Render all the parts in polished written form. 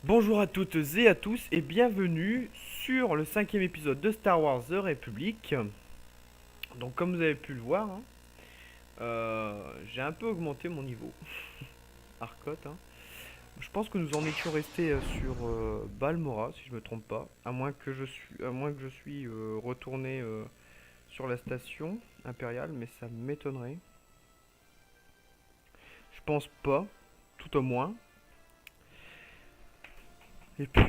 Bonjour à toutes et à tous et bienvenue sur le cinquième épisode de Star Wars The Republic. Donc comme vous avez pu le voir, j'ai un peu augmenté mon niveau. Arcot. Je pense que nous en étions restés sur Balmora, si je me trompe pas. À moins que je suis retourné sur la station impériale, mais ça m'étonnerait. Je pense pas, tout au moins. Et puis,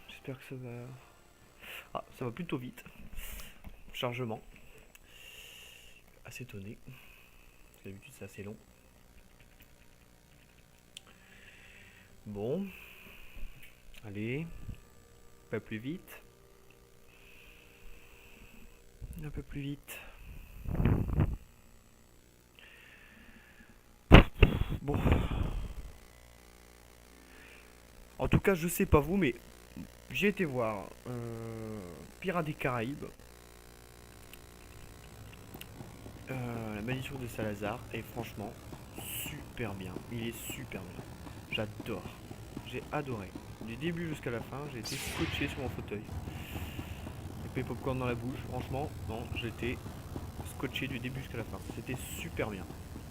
j'espère que ça va. Ah, ça va plutôt vite. Chargement. Assez étonné. D'habitude, c'est assez long. Bon. Allez. Pas plus vite. Un peu plus vite. Bon. En tout cas, je sais pas vous, mais j'ai été voir Pirates des Caraïbes. La malédiction de Salazar. Et franchement, super bien. Il est super bien. J'adore. J'ai adoré. Du début jusqu'à la fin, j'ai été scotché sur mon fauteuil. Épée popcorn dans la bouche, franchement, non, j'étais scotché du début jusqu'à la fin. C'était super bien.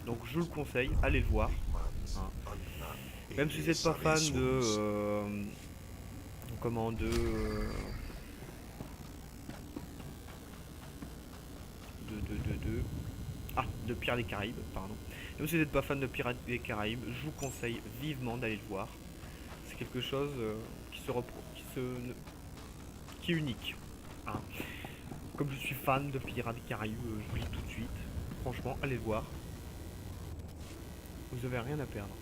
Donc je vous le conseille, allez le voir. Hein. Même si vous n'êtes pas fan de... comment de Pirates des Caraïbes, pardon. Même si vous n'êtes pas fan de Pirates des Caraïbes, je vous conseille vivement d'aller le voir. C'est quelque chose qui est unique. Hein. Comme je suis fan de Pirates des Caraïbes, je vous le dis tout de suite. Franchement, allez le voir. Vous avez rien à perdre.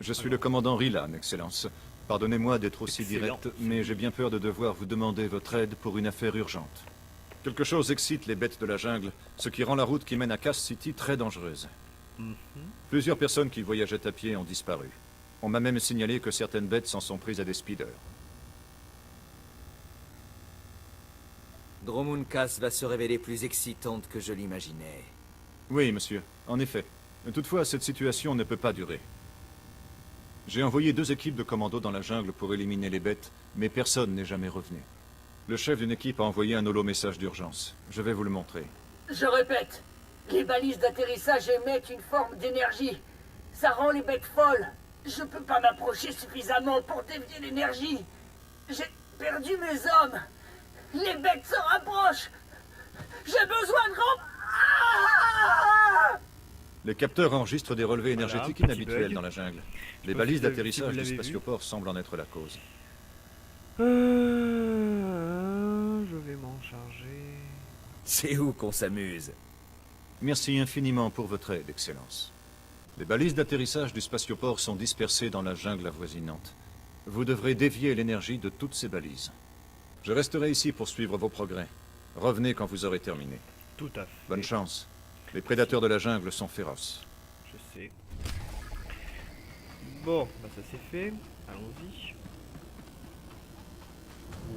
Je suis Alors, le commandant Rilan, Excellence. Pardonnez-moi d'être aussi excellent. direct, mais j'ai bien peur de devoir vous demander votre aide pour une affaire urgente. Quelque chose excite les bêtes de la jungle, ce qui rend la route qui mène à Cass City très dangereuse. Plusieurs personnes qui voyageaient à pied ont disparu. On m'a même signalé que certaines bêtes s'en sont prises à des speeders. Dromund Kaas va se révéler plus excitante que je l'imaginais. Oui, monsieur, en effet. Toutefois, cette situation ne peut pas durer. J'ai envoyé 2 équipes de commandos dans la jungle pour éliminer les bêtes, mais personne n'est jamais revenu. Le chef d'une équipe a envoyé un holo-message d'urgence. Je vais vous le montrer. Je répète, les balises d'atterrissage émettent une forme d'énergie. Ça rend les bêtes folles. Je peux pas m'approcher suffisamment pour dévier l'énergie. J'ai perdu mes hommes. Les bêtes se rapprochent. J'ai besoin de grand... Ah! Les capteurs enregistrent des relevés Voilà, énergétiques petit inhabituels bug. dans la jungle. Les pas balises si vous d'atterrissage du l'avez vu. spatioport semblent en être la cause. Je vais m'en charger. C'est où qu'on s'amuse? Merci infiniment pour votre aide, Excellence. Les balises d'atterrissage du spatioport sont dispersées dans la jungle avoisinante. Vous devrez dévier l'énergie de toutes ces balises. Je resterai ici pour suivre vos progrès. Revenez quand vous aurez terminé. Tout à fait. Bonne chance. Les prédateurs de la jungle sont féroces. Je sais. Bon, bah ça c'est fait. Allons-y.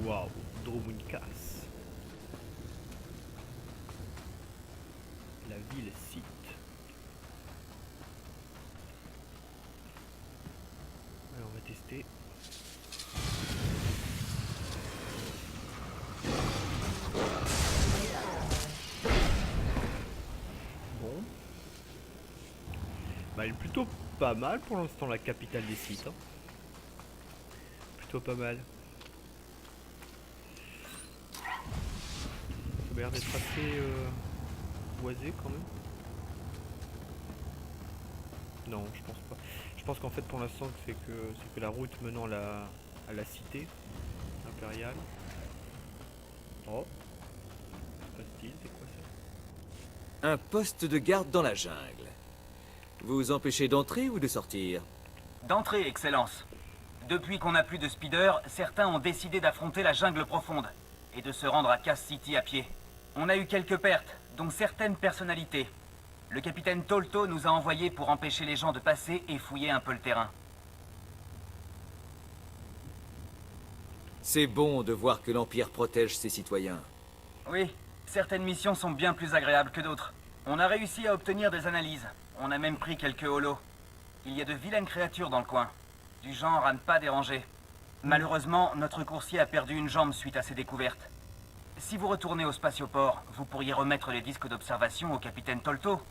Waouh, Dromund Kaas. La ville site. Alors on va tester. Bon. Bah elle est plutôt pas mal pour l'instant la capitale des sites. Hein. Plutôt pas mal. Ça m'a l'air d'être assez boisé quand même. Non, je pense pas. Je pense qu'en fait pour l'instant c'est que la route menant à la cité impériale. Oh, c'est pas style, c'est quoi ça? Un poste de garde dans la jungle. Vous empêchez d'entrer ou de sortir? D'entrée, Excellence. Depuis qu'on n'a plus de speeder, certains ont décidé d'affronter la jungle profonde et de se rendre à Cass City à pied. On a eu quelques pertes, dont certaines personnalités. Le capitaine Tolto nous a envoyés pour empêcher les gens de passer et fouiller un peu le terrain. C'est bon de voir que l'Empire protège ses citoyens. Oui, certaines missions sont bien plus agréables que d'autres. On a réussi à obtenir des analyses. On a même pris quelques holos. Il y a de vilaines créatures dans le coin. du genre à ne pas déranger. Malheureusement, notre coursier a perdu une jambe suite à ces découvertes. Si vous retournez au spatioport, vous pourriez remettre les disques d'observation au capitaine Tolto.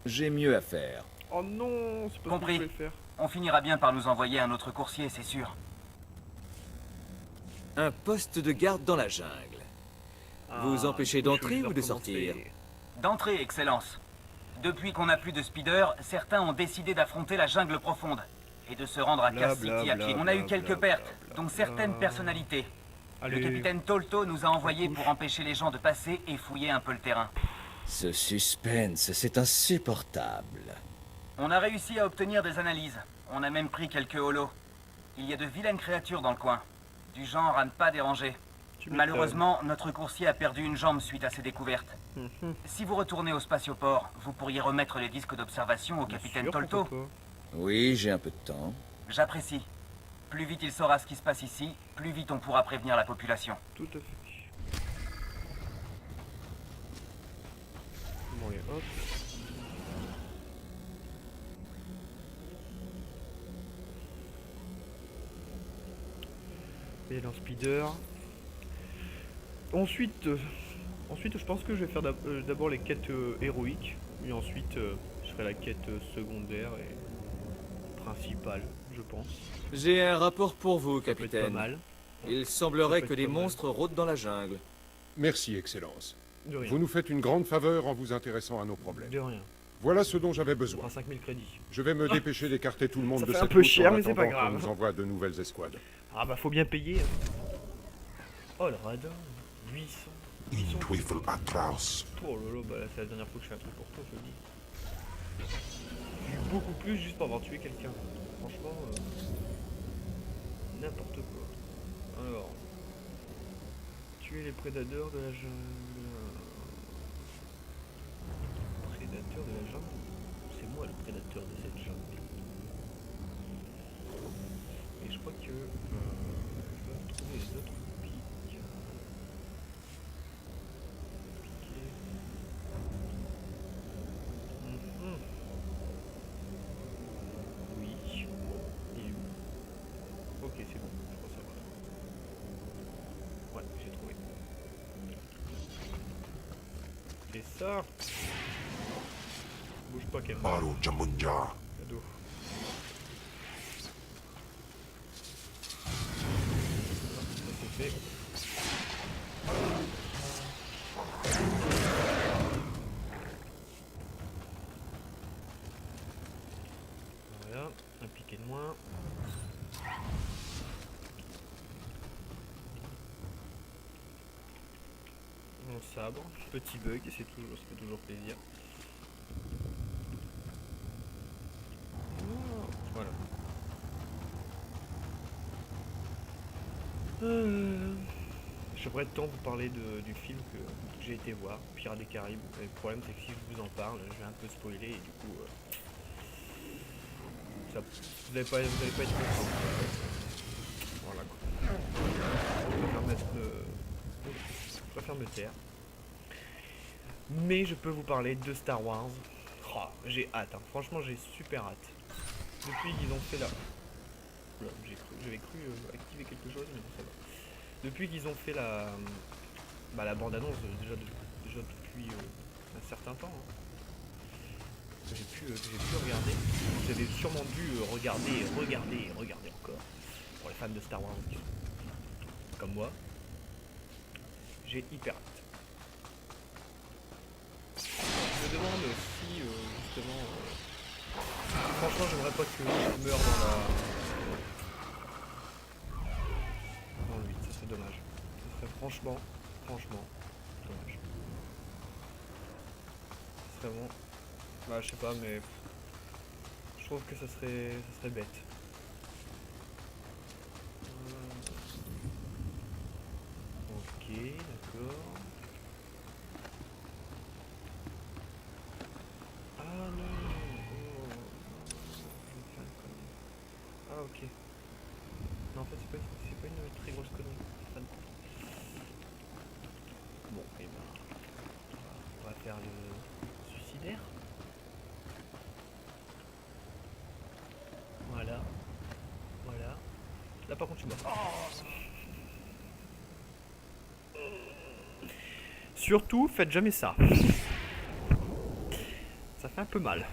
J'ai mieux à faire. Oh non, c'est pas Compris. ce que je voulais faire. On finira bien par nous envoyer un autre coursier, c'est sûr. Un poste de garde dans la jungle. Vous empêchez du coup, je d'entrer suis ou de obligé sortir? recommencer. D'entrée, Excellence. Depuis qu'on n'a plus de speeder, certains ont décidé d'affronter la jungle profonde et de se rendre à Bla, Cass bla, City à bla, pied. bla, On a eu bla, quelques bla, pertes, bla, dont bla. certaines personnalités. Allez, Le capitaine Tolto nous a envoyés couche. pour empêcher les gens de passer et fouiller un peu le terrain. Ce suspense, c'est insupportable. On a réussi à obtenir des analyses. On a même pris quelques holos. Il y a de vilaines créatures dans le coin, du genre à ne pas déranger. Tu m'étonnes. Malheureusement, notre coursier a perdu une jambe suite à ces découvertes. Mhm. Si vous retournez au spatioport, vous pourriez remettre les disques d'observation au Bien capitaine sûr, Tolto. pourquoi pas. Oui, j'ai un peu de temps. J'apprécie. Plus vite il saura ce qui se passe ici, plus vite on pourra prévenir la population. Tout à fait. Bon, allez, hop. Et un speeder. Ensuite, je pense que je vais faire d'abord les quêtes héroïques. Et ensuite, je ferai la quête secondaire et principale, je pense. J'ai un rapport pour vous, Ça peut être pas capitaine. mal. Il Ça semblerait peut que être des pas mal. monstres rôdent dans la jungle. Merci, Excellence. De rien. Vous nous faites une grande faveur en vous intéressant à nos problèmes. De rien. Voilà ce dont j'avais Ça besoin. prend 5000 crédits. Je vais me dépêcher d'écarter tout le monde Ça de fait un cette peu route cher, en mais c'est pas attendant qu'on grave. nous envoie de nouvelles escouades. Ah bah faut bien payer. Oh le radin. 800. 800. Teufel atroce. Oh là là, bah là c'est la dernière fois que je fais un truc pour toi, je te le dis. J'ai eu beaucoup plus juste pour avoir tué quelqu'un. Franchement, n'importe quoi. Alors, tuer les prédateurs de la jungle. Prédateur de la jungle? C'est moi le prédateur de cette jungle. Et je crois que je dois trouver les autres pics. Piquer. Mhm. Oui. Il est où? Ok, c'est bon, je crois savoir. Ouais, j'ai trouvé. C'est ça. Bouge pas, Ken. Maru Jamunja. Cadeau. Ça c'est fait. Voilà, un piqué de moins. Mon sabre, petit bug, ça fait toujours plaisir. Voilà. Je pourrais être temps de vous parler du film que j'ai été voir, Pirates des Caraïbes. Mais le problème c'est que si je vous en parle, je vais un peu spoiler et du coup vous allez pas être content. Voilà quoi. Je préfère me taire. Mais je peux vous parler de Star Wars. Oh, j'ai hâte, hein. Franchement j'ai super hâte. Depuis qu'ils ont fait la... Oula, j'avais cru activer quelque chose, mais ça va. Depuis qu'ils ont fait la bande-annonce, déjà depuis un certain temps, hein, que j'ai pu regarder. Vous avez sûrement dû regarder encore. Pour les fans de Star Wars qui sont comme moi, j'ai hyper hâte. Je me demande si justement... franchement, j'aimerais pas que je meure dans le 8, ça serait dommage. Ça serait franchement dommage. Ça serait vraiment... Bah, je sais pas, mais... Je trouve que ça serait bête. Ok, d'accord. Ah non, oh, je vais faire une connerie. Ah ok. Non, en fait c'est pas une très grosse connerie. Ça me compte. Bon, et ben on va faire le suicidaire. Voilà. Voilà. Là par contre je suis mort. Surtout, faites jamais ça. Ça fait un peu mal.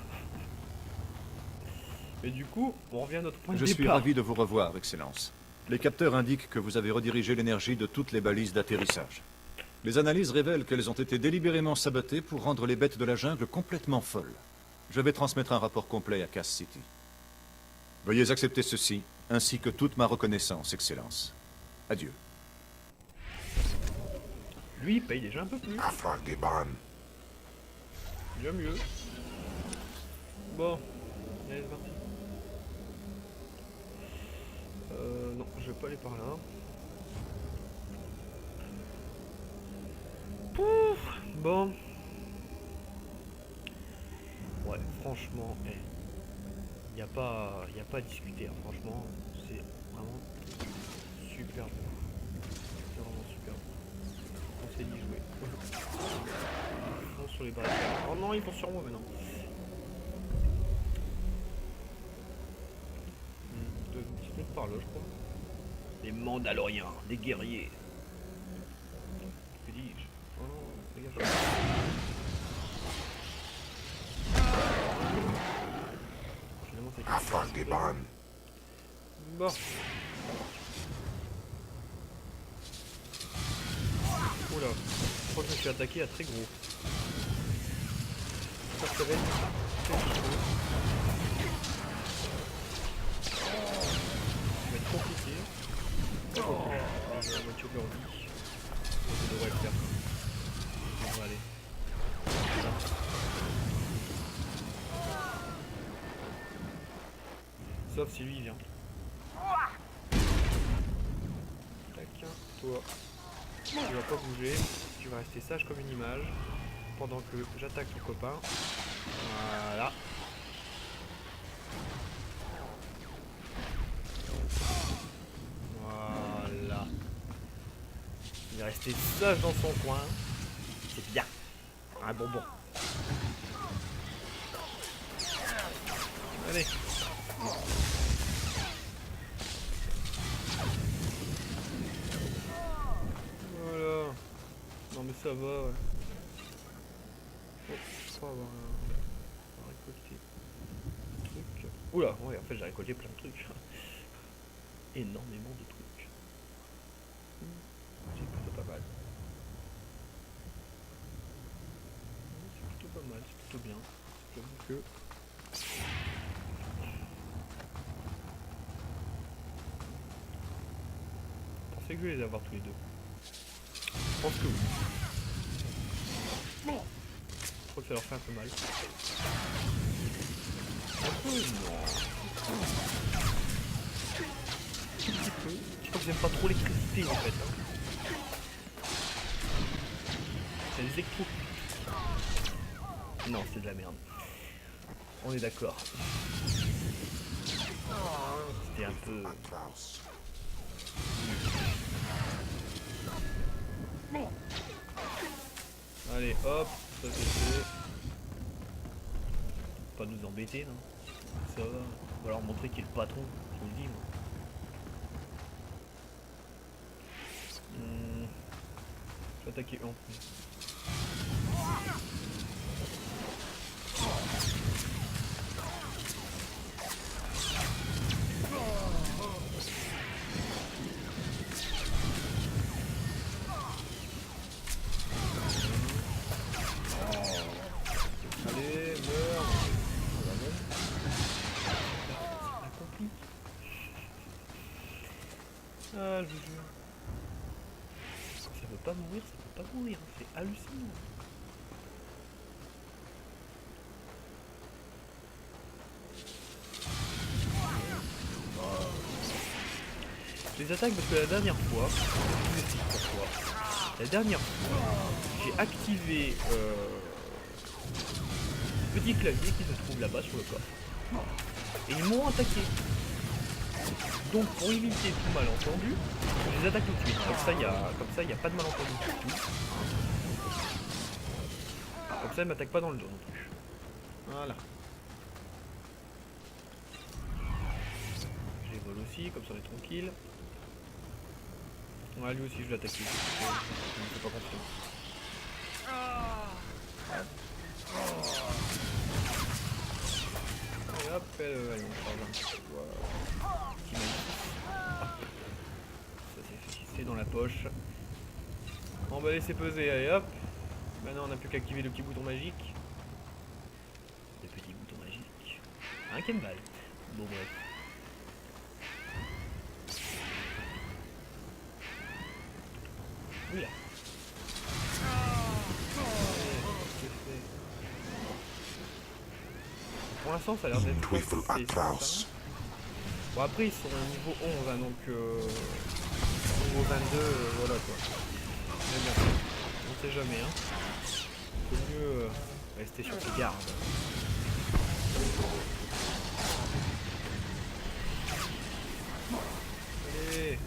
Et du coup, on revient à notre point de Je suis départ. ravi de vous revoir, Excellence. Les capteurs indiquent que vous avez redirigé l'énergie de toutes les balises d'atterrissage. Les analyses révèlent qu'elles ont été délibérément sabotées pour rendre les bêtes de la jungle complètement folles. Je vais transmettre un rapport complet à Cass City. Veuillez accepter ceci, ainsi que toute ma reconnaissance, Excellence. Adieu. Lui, il paye déjà un peu plus. Afargeban. Déjà mieux. Bon. Allez, c'est parti. Non, je vais pas aller par là. Pouf. Bon. Ouais, franchement, y a pas à discuter, hein. Franchement, c'est vraiment super bon. C'est vraiment super bon. On s'est dit jouer. Ils vont sur les barricades. Oh non, ils vont sur moi maintenant. Deux petites minutes par là, je crois. Des Mandaloriens, des guerriers. Que dis-je? Oh non, dégage. Finalement, c'est Afargeban. bon. Oula, je crois que je me suis attaqué à très gros. Ça va être très chaud. Ça va être compliqué. Oh, la voiture leur vie. Ça devrait le faire. On va aller. Sauf si lui il vient. Tac, toi. Tu vas pas bouger, tu vas rester sage comme une image pendant que j'attaque ton copain. Voilà. Voilà. Il est resté sage dans son coin. C'est bien. Un bonbon. Allez. Voilà. Non mais ça va, ouais. Oh, je crois avoir récolté un truc. Oula, ouais, en fait j'ai récolté plein de trucs. Énormément de trucs. C'est plutôt pas mal. C'est plutôt pas mal, c'est plutôt bien. J'avoue que... Je pensais que je vais les avoir tous les deux. Je pense que oui. Bon. Je crois que ça leur fait un peu mal. Un peu, non. Un petit peu. Je crois que j'aime pas trop l'électricité en fait. C'est les électros. Non, c'est de la merde. On est d'accord. C'était un peu... Atraus. Allez, hop, ça c'est fait. Pas nous embêter, non? Ça va. On va leur montrer qui est le patron, je vous le dis, moi. Je vais attaquer eux en plus. Allez, meurs. Ah, bah non. C'est pas compliqué. Ah, je vous jure. Ça veut pas mourir, ça veut pas mourir. C'est hallucinant. Je les attaque parce que la dernière fois, je vous explique pourquoi. La dernière fois, j'ai activé le petit clavier qui se trouve là-bas sur le coffre. Et ils m'ont attaqué. Donc pour éviter tout malentendu, je les attaque tout de suite. Comme ça, il n'y a pas de malentendu du tout. Comme ça, ils m'attaquent pas dans le dos non plus. Voilà. J'ai volé aussi, comme ça on est tranquille. Ouais, lui aussi je vais l'attaquer. Je ne fais pas confiance. Et hop, allez, on charge un petit peu. Voilà. Petit magnifique. Ça c'est fait, c'est dans la poche. On va laisser peser, allez hop. Maintenant on n'a plus qu'à activer le petit bouton magique. Le petit bouton magique. Un Kenball. Bon bref. Oula. Pour l'instant ça a l'air d'être Teufel c'est Atlas. bon après ils sont au niveau 11 hein, donc niveau 22 voilà quoi. Mais bon, on sait jamais hein. Faut mieux rester sur ses gardes. Allez.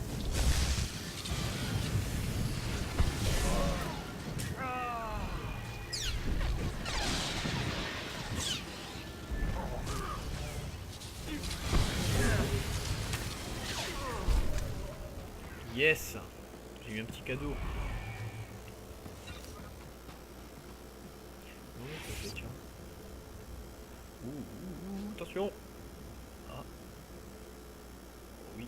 Yes, j'ai eu un petit cadeau. Non, ça fait, tiens. Attention. Ah. Oui.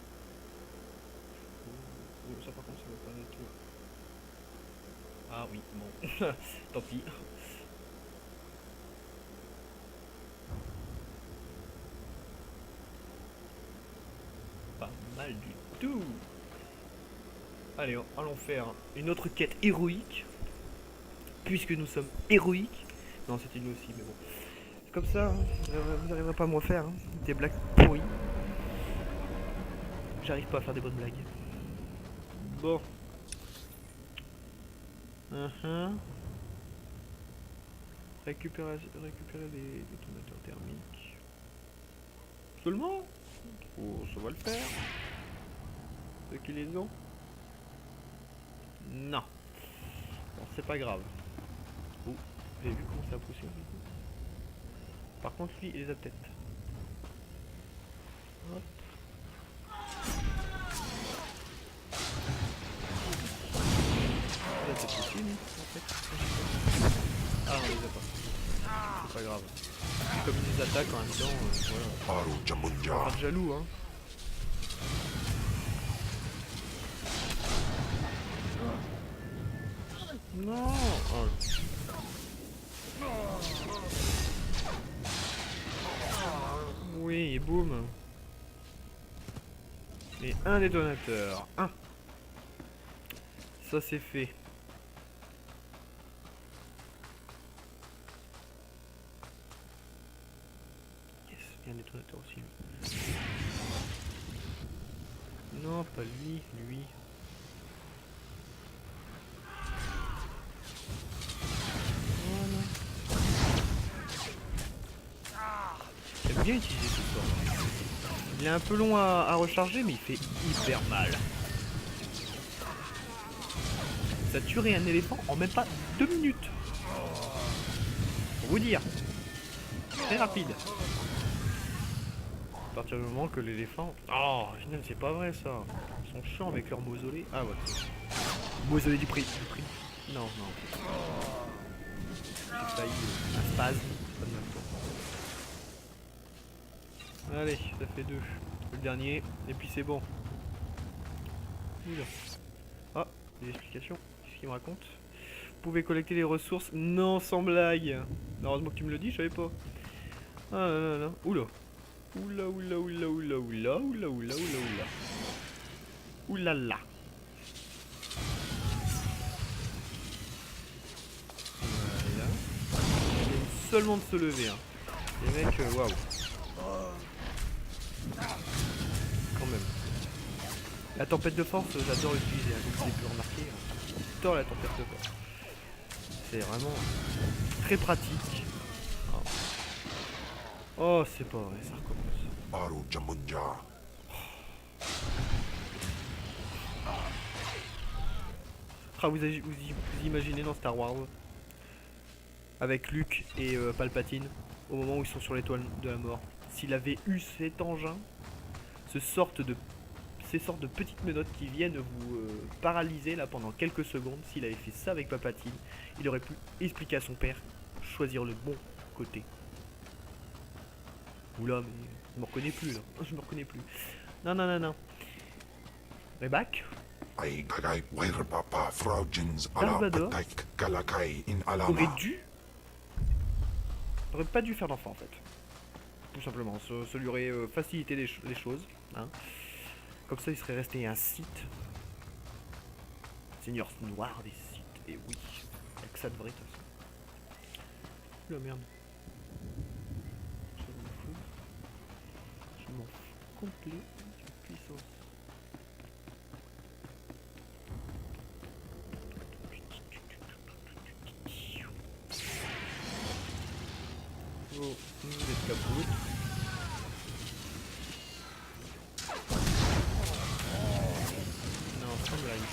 Ça par contre ça va pas du tout. Ah oui, bon. Tant pis. Pas mal du tout. Allez, allons faire une autre quête héroïque. Puisque nous sommes héroïques. Non, c'était nous aussi, mais bon. Comme ça, hein, vous n'arriverez pas à me refaire. Hein. Des blagues pourries. J'arrive pas à faire des bonnes blagues. Bon. Récupérer les détonateurs thermiques. Seulement oh, ça va le faire. Ceux qui les ont. Non. Bon, c'est pas grave. Oh, vous avez vu comment ça a poussé. Par contre, lui, il les a peut-être. Hop. Il a peut-être poussé, lui, en fait. Ah, on les a pas. C'est pas grave. Comme ils les attaquent en même temps, voilà. Haru Jamunja. Pas de jaloux, hein. Non oh. Oui, et boum. Et un détonateur. Un. Ça c'est fait. Yes, il y a un détonateur aussi. Non, pas lui, lui. J'aime bien utiliser ce sort. Il est un peu long à recharger, mais il fait hyper mal. Ça tuerait un éléphant en même pas 2 minutes. Pour vous dire. Très rapide. À partir du moment que l'éléphant... Oh, c'est pas vrai ça. Ils sont chiants avec leur mausolée. Ah ouais. Mausolée du prix. Non, non. J'ai failli un spasme. C'est pas de même temps. Allez, ça fait 2. Le dernier, et puis c'est bon. Oula. Ah, des explications. Qu'est-ce qu'il me raconte? Vous pouvez collecter les ressources. Non, sans blague. Heureusement que tu me le dis, je savais pas. Ah là là là. Oula. Oula oula oula oula oula oula oula oula oula. Oulala. Voilà. Ils viennent seulement de se lever. Hein. Les mecs, waouh. Quand même. La tempête de force, j'adore l'utiliser, hein, comme vous avez pu remarquer. J'adore la tempête de force. C'est vraiment très pratique. Oh, c'est pas vrai, ça recommence. Haru Jamunja. Ah, vous imaginez dans Star Wars avec Luke et Palpatine au moment où ils sont sur l'étoile de la mort. S'il avait eu cet engin, ces sortes de petites menottes qui viennent vous paralyser là pendant quelques secondes. S'il avait fait ça avec Palpatine, il aurait pu expliquer à son père, choisir le bon côté. Oula, mais je me reconnais plus là. Je me reconnais plus. Non. Reback Ay gagay wair papa fraujins ala Darth Vader pataik galakay in aurait alama. dû... aurait pas dû faire d'enfant en fait. Tout simplement. Ça lui aurait facilité les choses. Hein. Comme ça, il serait resté un Sith. Seigneur noir des Sith. Et oui, il n'y a que ça de vrai de toute façon. La merde. Je m'en fous. Je m'en fous complet de puissance. Oh, vous êtes capote. Là, il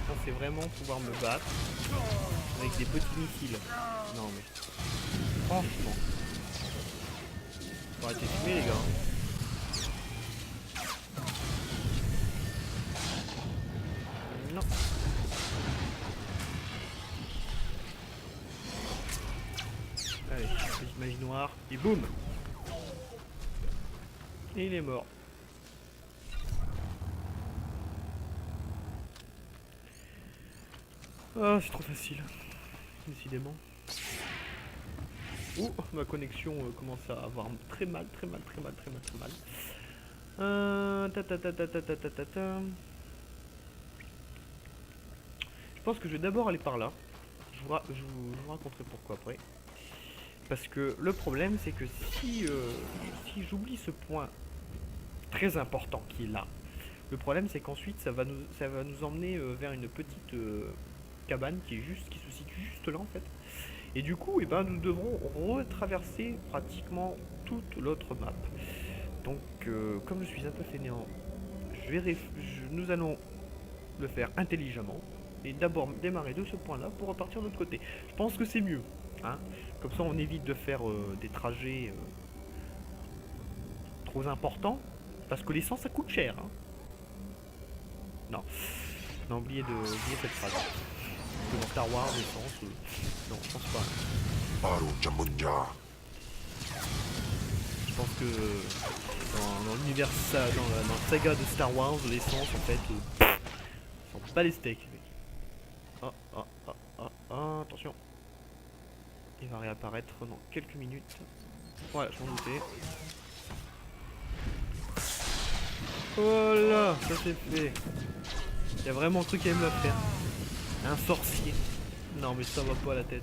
pensait vraiment pouvoir me battre avec des petits missiles. Non mais franchement, faut arrêter de fumer les gars. Non. Allez, petite magie noire et boum. Et il est mort. Ah, c'est trop facile, décidément. Ouh, ma connexion commence à avoir très mal. Je pense que je vais d'abord aller par là. Je vous raconterai pourquoi après. Parce que le problème, c'est que si j'oublie ce point très important qui est là, le problème, c'est qu'ensuite, ça va nous emmener vers une petite... cabane qui se situe juste là en fait, et du coup nous devrons retraverser pratiquement toute l'autre map. Donc comme je suis un peu fainéant, nous allons le faire intelligemment et d'abord démarrer de ce point là pour repartir de l'autre côté. Je pense que c'est mieux, hein. Comme ça on évite de faire des trajets trop importants, parce que l'essence ça coûte cher, hein. Non, oubliez cette phrase. Dans Star Wars, l'essence, non, je pense pas. Baru Jamunja. Je pense que dans l'univers, dans la saga de Star Wars, l'essence, en fait, ça sent pas les steaks, mec. Attention. Il va réapparaître dans quelques minutes. Voilà, je m'en doutais. Voilà, ça c'est fait. Il y a vraiment un truc à me la faire. Un sorcier. Non mais ça va pas à la tête.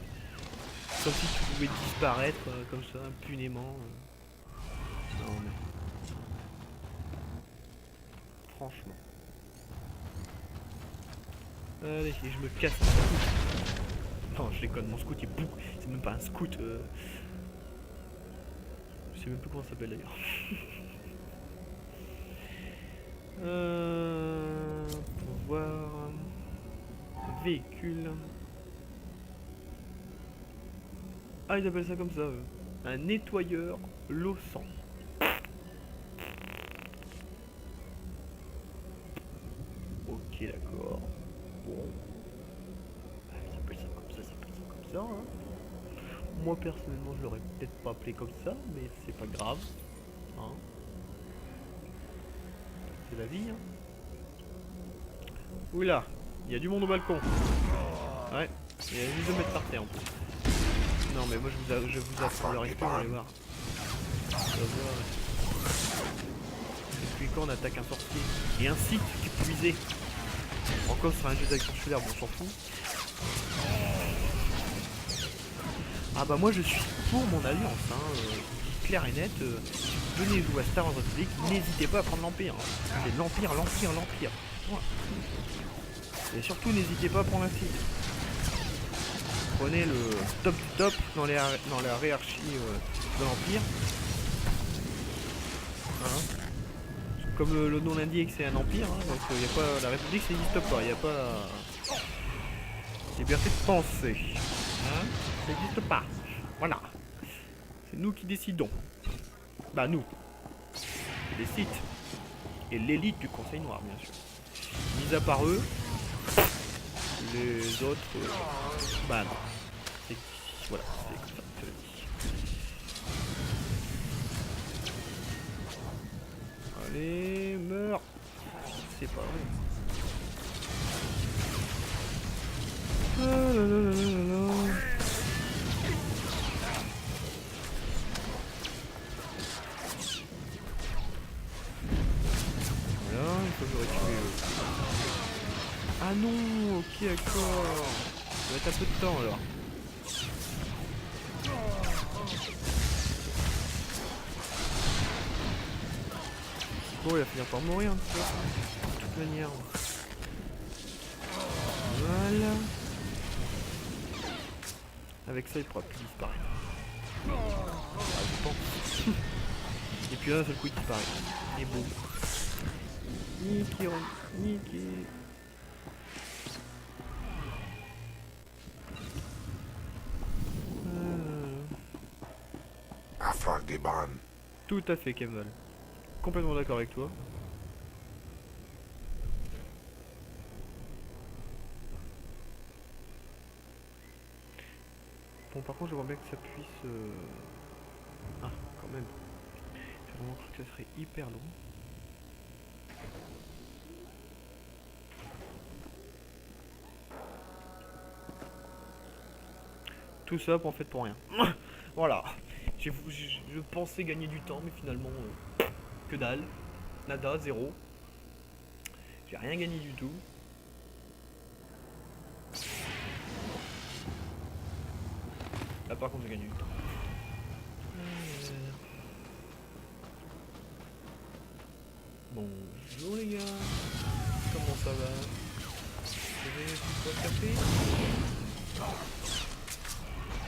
Comme si tu pouvais disparaître comme ça, impunément. Non mais... franchement. Allez, et je me casse. Non, je déconne, mon scout est beaucoup. C'est même pas un scout. Je sais même plus comment ça s'appelle d'ailleurs. Pour voir... véhicule. Ah, ils appellent ça comme ça, eux. Un nettoyeur lossant. Ok, d'accord. Bon. Ils appellent ça comme ça, hein. Moi, personnellement, je l'aurais peut-être pas appelé comme ça, mais c'est pas grave. Hein. C'est la vie, hein. Oula, il y a du monde au balcon. Ouais, il y a juste 2 mètres par terre en plus. Non mais moi je vous apprends le respect, vous allez voir. Depuis quand on attaque un sorcier et un site qui est puisé. Encore ce sera un jeu d'action solaire, bon on s'en fout. Ah bah moi je suis pour mon alliance, hein. Clair et net, venez jouer à Star Wars Republic, n'hésitez pas à prendre l'Empire. Hein. C'est l'Empire. Ouais. Et surtout n'hésitez pas à prendre un site. Prenez le top du top dans la hiérarchie de l'Empire. Hein. Comme le nom l'indique, c'est un empire, hein, donc y a pas, la République ça n'existe pas, il n'y a pas liberté de penser. Hein, ça n'existe pas. Voilà. C'est nous qui décidons. Bah nous. C'est des sites. et l'élite du Conseil Noir, bien sûr. Mis à part eux, les autres, bah non. Voilà, c'est comme ça, c'est la vie. Allez, meurs. C'est pas vrai. Ah là là là là là là. Voilà, il faut que je récupère. Ah non, ok d'accord. Ça va être un peu de temps alors. Bon, il va finir par mourir, de toute manière. Voilà. Avec ça, il pourra plus disparaître. Ah, je pense. Et puis là, d'un seul coup, il disparaît. Et boum. Niqué, niqué. Afragiban. Tout à fait, Kemal. Complètement d'accord avec toi. Bon, par contre, je vois bien que ça puisse... Ah, quand même. J'ai vraiment cru que ça serait hyper long. Tout ça, en fait, pour rien. Voilà. Je pensais gagner du temps, mais finalement, que dalle. Nada, zéro. J'ai rien gagné du tout. Là, par contre, j'ai gagné du temps. Bonjour les gars. Comment ça va? Vous avez quoi café?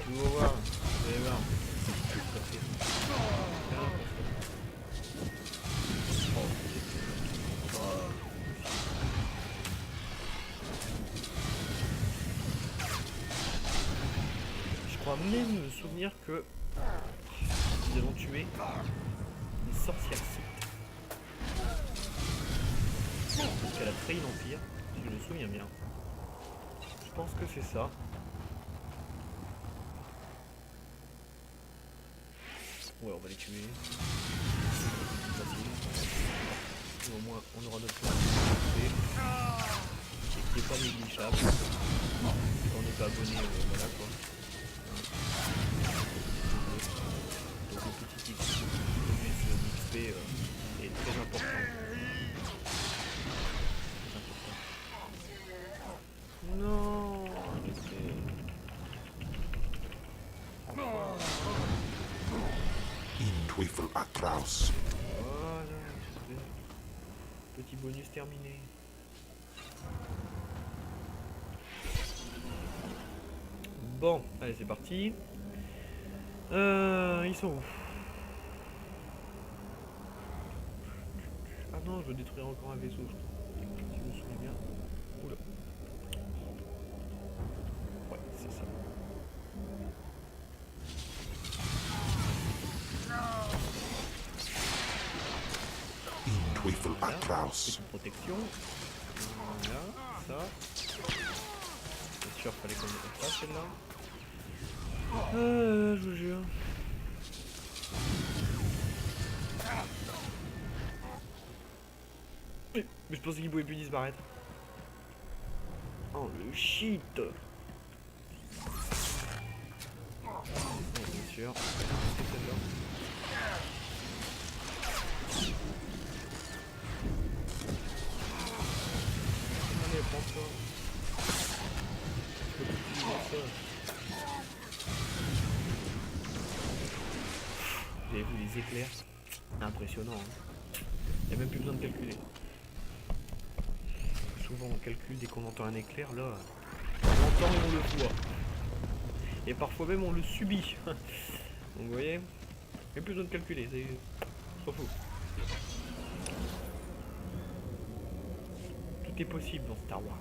Je vais voir. Vous allez voir. Je crois même me souvenir que nous avons tué une sorcière Sith. Parce qu'elle a trahi l'Empire, si je me souviens bien. Je pense que c'est ça. Ouais, on va les tuer. Facile. Et au moins, on aura notre plan qui est pas négligeable. Quand on n'est pas abonné, voilà quoi. Donc le petit XP est très important. Non, Intwifel Atraus. voilà, petit bonus terminé. Bon, allez c'est parti. Ils sont où? Ah non, je veux détruire encore un vaisseau, je crois. Si je me souviens bien. Oula. Ouais, c'est ça. Intwifel Voilà, Atraus. petite protection. Voilà, ça. C'est sûr, fallait qu'on mette ça, celle-là. Je vous jure. Mais je pensais qu'il pouvait plus disparaître. Oh le shit. Oh, bien sûr. C'est celle-là. Allez, prends ça. Je peux plus utiliser ça. Vous avez vu les éclairs? Impressionnant, hein. Il n'y a même plus besoin de calculer. Souvent on calcule dès qu'on entend un éclair, là, on l'entend et on le voit. Et parfois même on le subit. Donc vous voyez, il n'y a plus besoin de calculer, c'est... on s'en fout. Tout est possible dans Star Wars.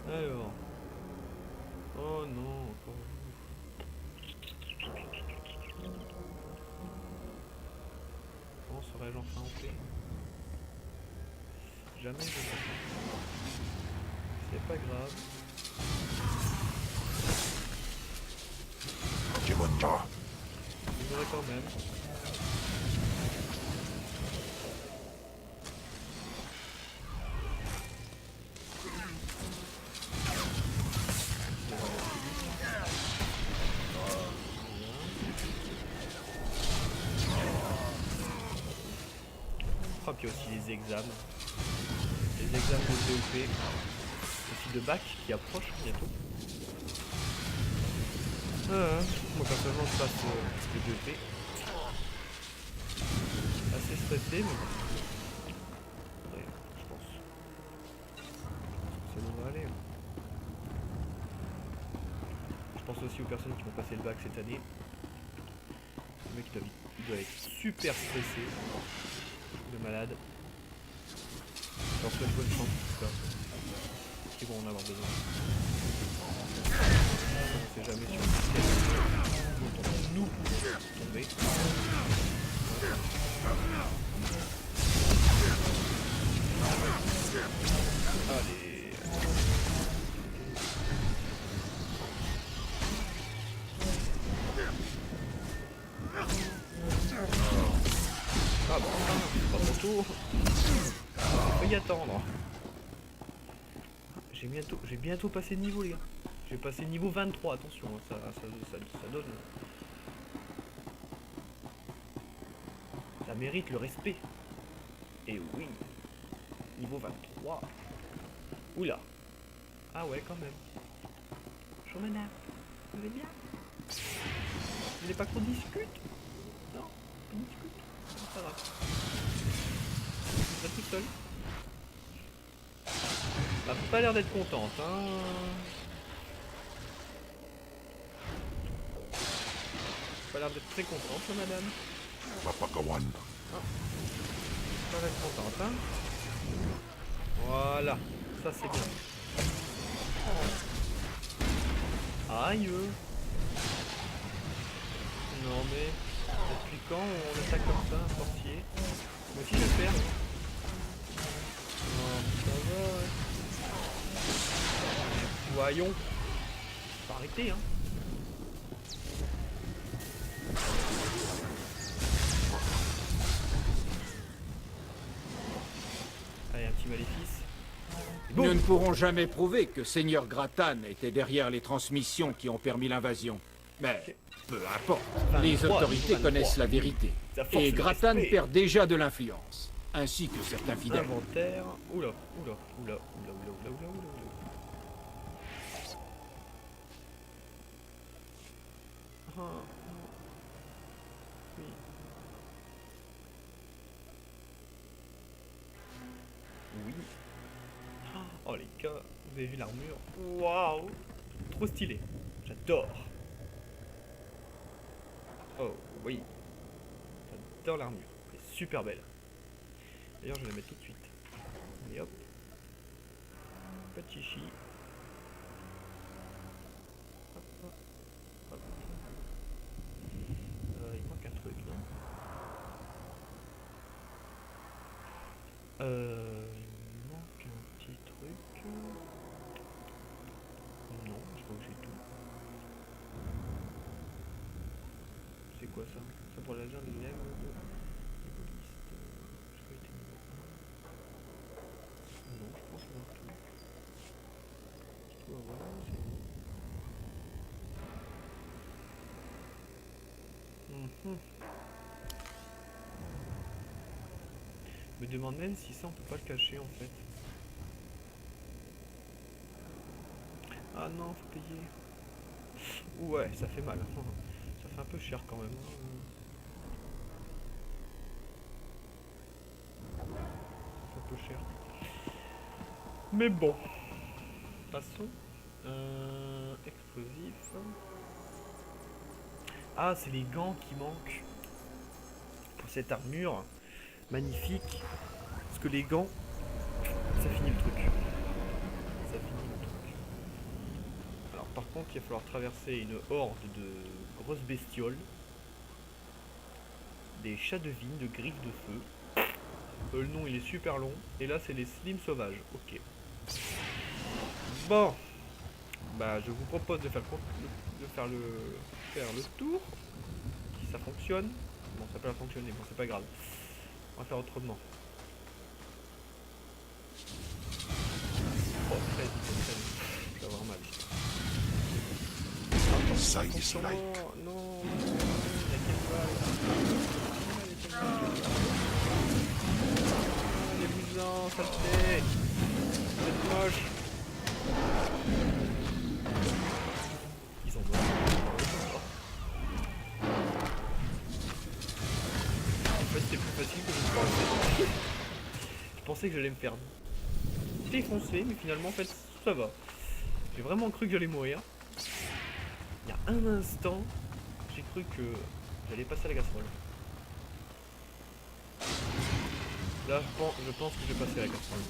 Alors... Oh non, encore... On s'en Serais-je enfin en paix? Jamais je ne sais. C'est pas grave. Jimunja. Je verrai quand même. Oh, puis aussi les examens. Les examens de POP. Aussi de bac qui approchent bientôt. Moi personnellement je passe le DEP. Assez stressé mais ouais, je pense. Ça devrait aller. Je pense aussi aux personnes qui vont passer le bac cette année. Le mec il doit être super stressé. De malade. Je leur souhaite bonne chance en tout cas. Ils vont en avoir besoin. On sait jamais sur quel dont nous tomber. Allez. Ah bon, pas mon tour. Faut y attendre. J'ai bientôt passé le niveau les gars. J'ai passé niveau 23, attention, ça donne. Ça mérite le respect. Et oui. Niveau 23. Oula. Ah ouais quand même. Bonjour madame. Vous allez bien? Vous voulez pas qu'on discute? Non, on discute. C'est pas grave. Vous êtes tout seul. Bah, faut pas l'air d'être contente, hein. Faut pas l'air d'être très contente, hein, madame. Papagawan. Faut pas être contente, hein. Voilà, ça c'est bien. Aïe. Non mais, depuis quand on attaque comme ça, un sorcier? Moi aussi je vais le faire. Oh, ça va, ouais. Voyons. Faut arrêter, hein. Allez, un petit maléfice. Nous ne pourrons jamais prouver que Seigneur Gratan était derrière les transmissions qui ont permis l'invasion. Mais peu importe, 23, les autorités 23. connaissent la vérité. Ça force Et le Gratan respect. perd déjà de l'influence, ainsi que certains fidèles. Inventaire. Oula. Ah. Oui. Oui. Oh les gars, vous avez vu l'armure? Waouh! Trop stylé. J'adore. Oh oui. J'adore l'armure. Elle est super belle. D'ailleurs, je vais la mettre tout de suite. Et hop. Pas de chichi. Hop, hop, hop. Il manque un truc, non? Il manque un petit truc. Non, je crois que j'ai tout. C'est quoi ça? Ça pour la légende des élèves de l'égoïste. Je crois que c'était niveau 1. Non, je pense avoir tout. Tout à voir, c'est bon. Je me demande même si ça on peut pas le cacher en fait. Ah non, faut payer. Ouais, ça fait mal. Ça fait un peu cher quand même. C'est un peu cher. Mais bon. Passons. Explosif. Ah, c'est les gants qui manquent. Pour cette armure. Magnifique. Parce que les gants, ça finit le truc. Ça finit le truc. Alors par contre, il va falloir traverser une horde de grosses bestioles. des chats de vigne, de griffes de feu. Le nom il est super long. Et là c'est les slims sauvages. Ok. Bon. Bah je vous propose de faire le tour. Si ça fonctionne. Bon ça peut pas fonctionner, bon c'est pas grave. On va faire autrement. Oh très vite, je vais avoir mal. Sight is light. Non, il y a quelle balle. Les bousants, saleté. Vous êtes moches. Ils sont morts. En fait c'était plus facile que je ne pensais. Je pensais que j'allais me faire défoncer, mais finalement en fait ça va. J'ai vraiment cru que j'allais mourir. Il y a un instant, j'ai cru que j'allais passer à la casserole. Là, je pense que je vais passer à la casserole.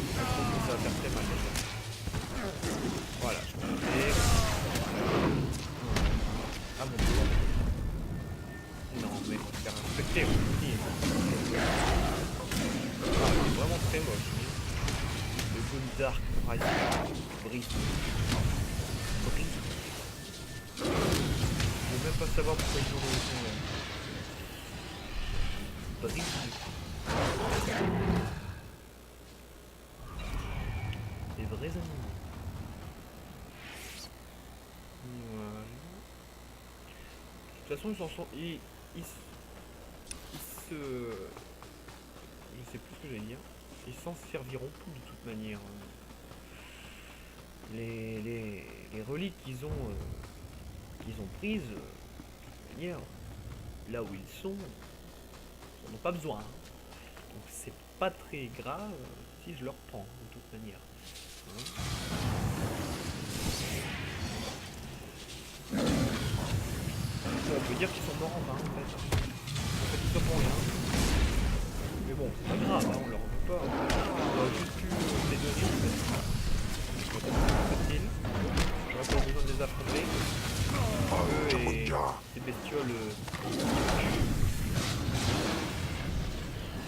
Je pense que ça va faire très mal déjà. Voilà, je vais. Ah mon dieu. Non, mais on va se faire respecter aussi. Ah, c'est vraiment très moche. Le Goon Dark Rising brise. Ok. Je veux même pas savoir pourquoi ils ont le son là. Brise. Des vrais animaux. Voilà. De toute façon, ils s'en sont. Ils se. Je sais plus ce que j'allais dire. Ils s'en serviront plus de toute manière. Les reliques qu'ils ont prises, de toute manière, là où ils sont, ils n'en ont pas besoin. Donc c'est pas très grave si je leur prends, de toute manière. On peut dire qu'ils sont morts en vain, en fait. En fait, ils sont pour rien. Mais bon, c'est pas grave, hein, on leur en veut pas. On a juste pu les donner, en fait. C'est facile. J'aurais pas besoin de les affronter. Eux et ces bestioles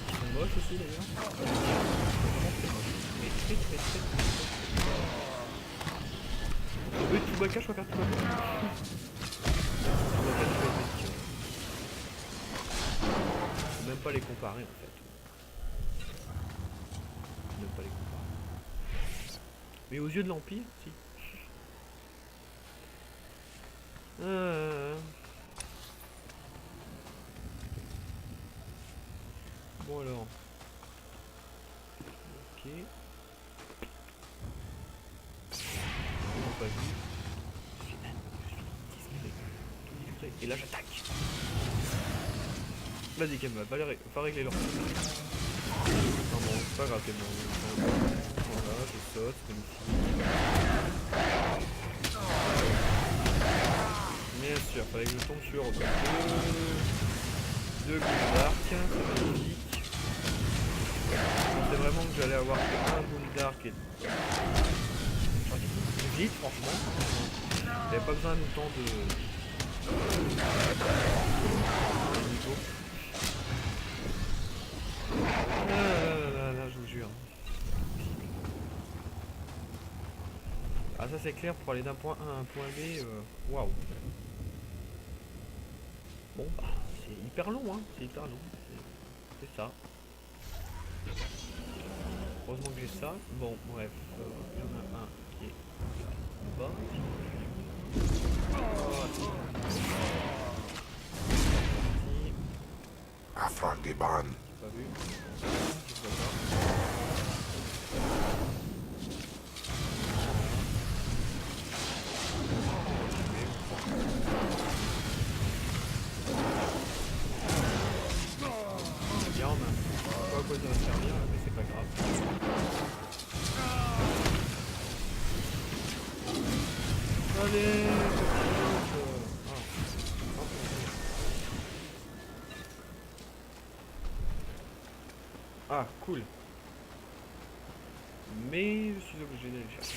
qui sont moches aussi d'ailleurs. Vraiment très moches. Mais très très très très très. Au lieu de Chewbacca, je préfère Chewbacca. Chewbacca, tu fais les bestioles. Faut même pas les comparer en fait. Faut même pas les comparer. Mais aux yeux de l'Empire, si. Bon alors. Ok. On n'a pas vu. Je suis discret. Et là j'attaque. Vas-y Kemba, va régler leur. Non bon, c'est pas grave Kemba. Voilà, je saute, c'est magnifique. Bien sûr, fallait que je tombe sur deux Goon-Dark, c'est magnifique. Je pensais vraiment que j'allais avoir un Goon-Dark et... vite franchement. J'avais pas besoin d'autant de... niveau. Là, je vous jure. Ah ça c'est clair, pour aller d'un point A à un point B, waouh. Bon bah c'est hyper long hein, c'est hyper long. C'est ça. Heureusement que j'ai ça. Bon bref, il y en a un qui est là-bas. Afragiban. Pas vu. Je vois pas. Bien, on a pas à quoi ça va servir, mais c'est pas grave. Allez, ah, cool. Mais je suis obligé d'aller chercher.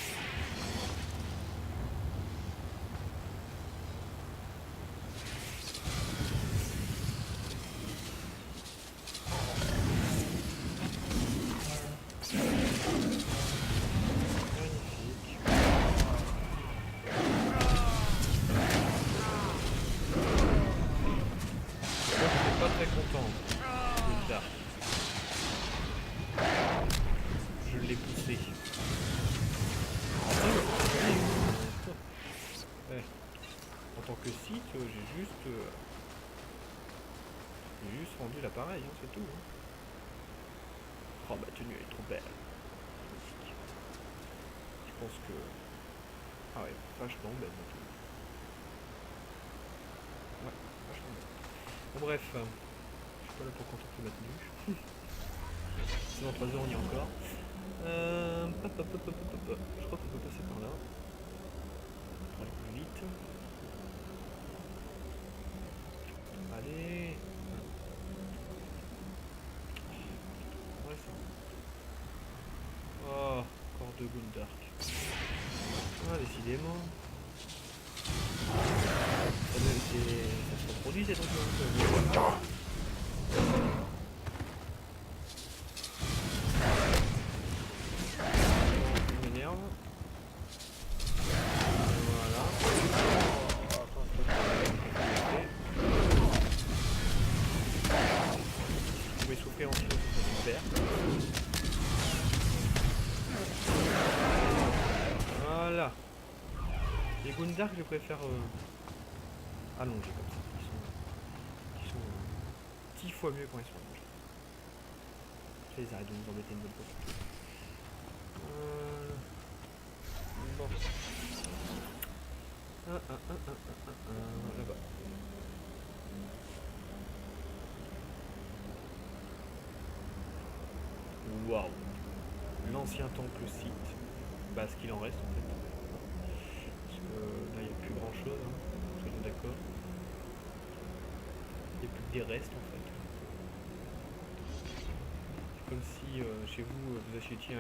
pas très content. Gundar. Je l'ai poussé. Ouais. En tant que site, j'ai juste rendu l'appareil, hein, c'est tout. Hein. Oh, ma tenue elle est trop belle. Magnifique. Je pense que... Ah ouais, vachement belle ma tenue. Ouais, vachement belle. Bon bref, je suis pas là pour contempler ma tenue. C'est dans 3 heures, on y est encore. Je crois qu'on peut passer par là. Pour aller plus vite. Allez. Ouais, ça. Oh, encore deux Gundark. Ah, décidément. Ça se reproduit ces trucs là. Ça m'énerve. Voilà. Vous pouvez souffler en silo, c'est super. Voilà. Les Gundark, je préfère allongés comme ça. Ils sont 10 fois mieux quand ils sont allongés. Ça les arrête de nous embêter une bonne fois. Bon. Là-bas. Waouh. L'ancien temple site. Bah, ce qu'il en reste en fait. Parce que là, il n'y a plus grand chose, hein. Soyons d'accord. Il n'y a plus que des restes en fait. C'est comme si chez vous, vous achetiez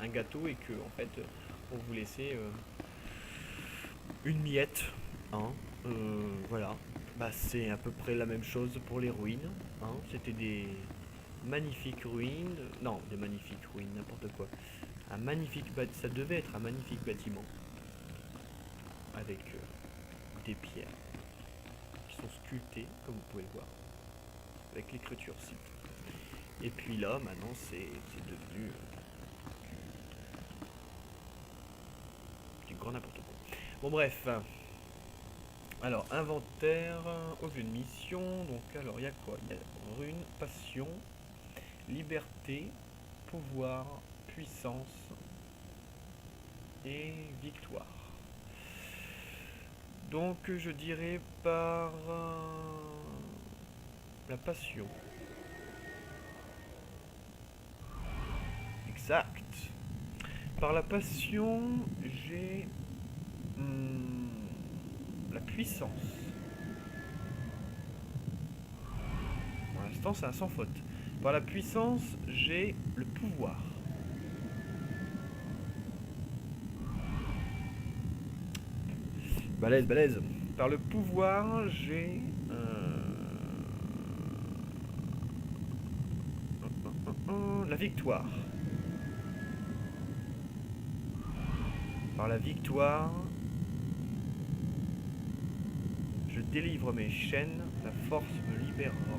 un gâteau et que en fait, on vous laissait une miette. Hein. Voilà. Bah, c'est à peu près la même chose pour les ruines. Hein. C'était des magnifiques ruines. Non, des magnifiques ruines, n'importe quoi. Un magnifique ça devait être un magnifique bâtiment avec des pierres qui sont sculptées comme vous pouvez le voir avec l'écriture site. Et puis là maintenant c'est devenu du grand n'importe quoi. Bon bref, alors inventaire, objet de mission. Donc alors il y a quoi? Il y a rune, passion, liberté, pouvoir, puissance et victoire. Donc je dirais par la passion. Exact. Par la passion, j'ai la puissance. Pour l'instant, c'est un sans faute. Par la puissance, j'ai le pouvoir. Balèze, balèze. Par le pouvoir, j'ai la victoire. Par la victoire, je délivre mes chaînes, la force me libérera.